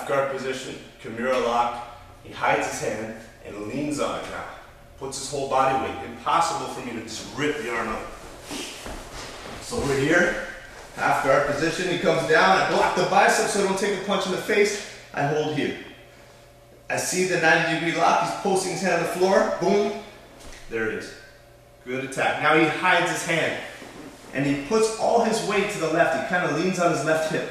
Half guard position, Kimura lock. He hides his hand and leans on it now. Puts his whole body weight. Impossible for me to just rip the arm out. So we're here, half guard position. He comes down, I block the bicep so I don't take a punch in the face. I hold here. I see the 90-degree lock. He's posting his hand on the floor. Boom. There it is. Good attack. Now he hides his hand. And he puts all his weight to the left. He kind of leans on his left hip.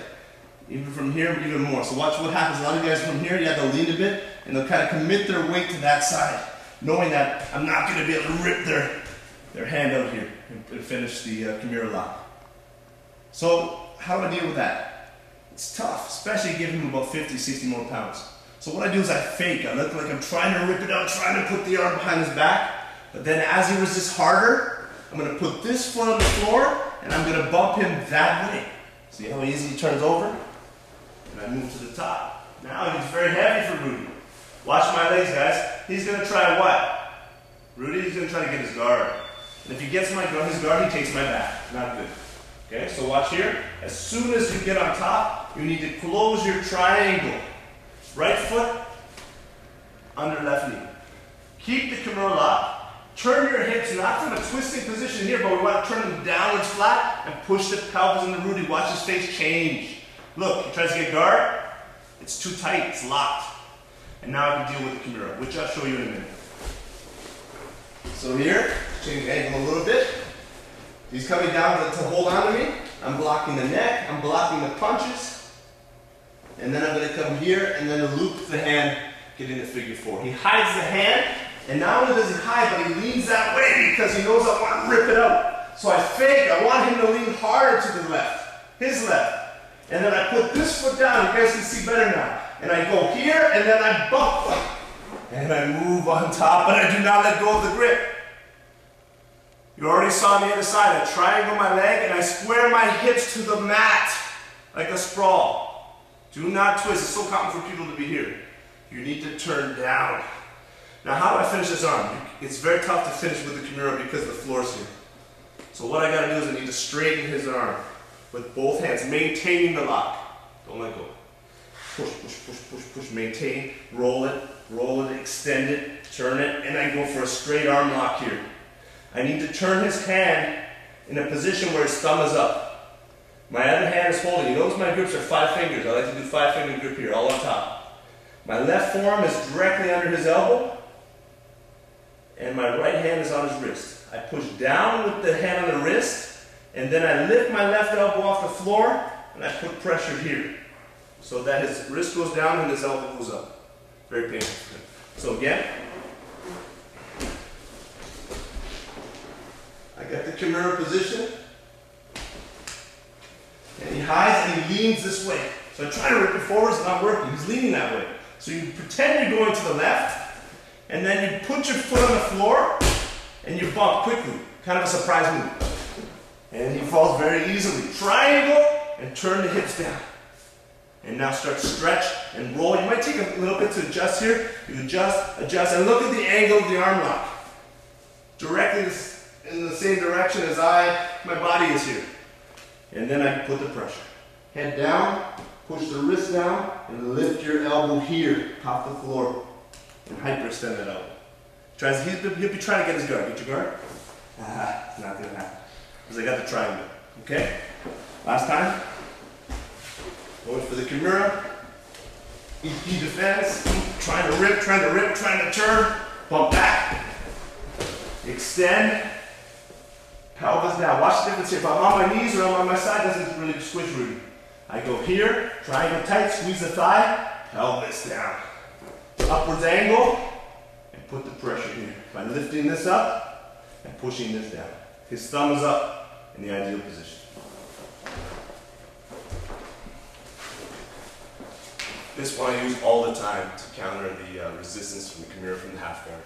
Even from here, even more. So watch what happens. A lot of guys from here, you have to lean a bit, and they'll kind of commit their weight to that side, knowing that I'm not going to be able to rip their hand out here and finish the Kimura lock. So how do I deal with that? It's tough, especially giving him about 50, 60 more pounds. So what I do is I fake. I look like I'm trying to rip it out, trying to put the arm behind his back. But then as he resists harder, I'm going to put this foot on the floor, and I'm going to bump him that way. See how easy he turns over? And I move to the top. Now he's very heavy for Rudy. Watch my legs, guys. He's going to try what? Rudy's going to try to get his guard. And if he gets his guard, he takes my back. Not good. Okay, so watch here. As soon as you get on top, you need to close your triangle. Right foot under left knee. Keep the Kimura lock. Turn your hips, not from a twisting position here, but we want to turn them downwards flat and push the pelvis into Rudy. Watch his face change. Look, he tries to get guard. It's too tight, it's locked. And now I can deal with the Kimura, which I'll show you in a minute. So here, change the angle a little bit. He's coming down to hold on to me. I'm blocking the neck, I'm blocking the punches. And then I'm going to come here and then loop the hand, get into figure four. He hides the hand, and not only does he hide, but he leans that way because he knows I want to rip it out. So I fake, I want him to lean harder to the left, his left. And then I put this foot down, you guys can see better now. And I go here, and then I bump. And I move on top, but I do not let go of the grip. You already saw on the other side, I triangle my leg, and I square my hips to the mat, like a sprawl. Do not twist, it's so common for people to be here. You need to turn down. Now how do I finish this arm? It's very tough to finish with the Kimura because the floor's here. So what I gotta do is I need to straighten his arm with both hands, maintaining the lock. Don't let go. Push, push, push, push, push, maintain, roll it, extend it, turn it, and I go for a straight arm lock here. I need to turn his hand in a position where his thumb is up. My other hand is holding. You notice my grips are 5 fingers. I like to do 5-finger grip here, all on top. My left forearm is directly under his elbow, and my right hand is on his wrist. I push down with the hand on the wrist, and then I lift my left elbow off the floor, and I put pressure here, so that his wrist goes down and his elbow goes up. Very painful. So again, I got the Kimura position, and he hides and he leans this way. So I try to rip it forward, it's not working. He's leaning that way. So you pretend you're going to the left, and then you put your foot on the floor, and you bump quickly. Kind of a surprise move. And he falls very easily. Triangle, and turn the hips down. And now start to stretch and roll. You might take a little bit to adjust here. You adjust, and look at the angle of the arm lock. Directly in the same direction as my body is here. And then I put the pressure. Head down, push the wrist down, and lift your elbow here, off the floor, and hyperextend that elbow. He'll be trying to get his guard. Get your guard? It's not going to happen. Because I got the triangle. Okay? Last time. Going for the Kimura. He defends. Trying to rip, trying to turn. Bump back. Extend. Pelvis down. Watch the difference here. If I'm on my knees or I'm on my side, it doesn't really squish Rudy. I go here, triangle tight, squeeze the thigh, pelvis down. Upwards angle, and put the pressure here by lifting this up and pushing this down. His thumb is up in the ideal position. This one I use all the time to counter the resistance from the Kimura from the half guard.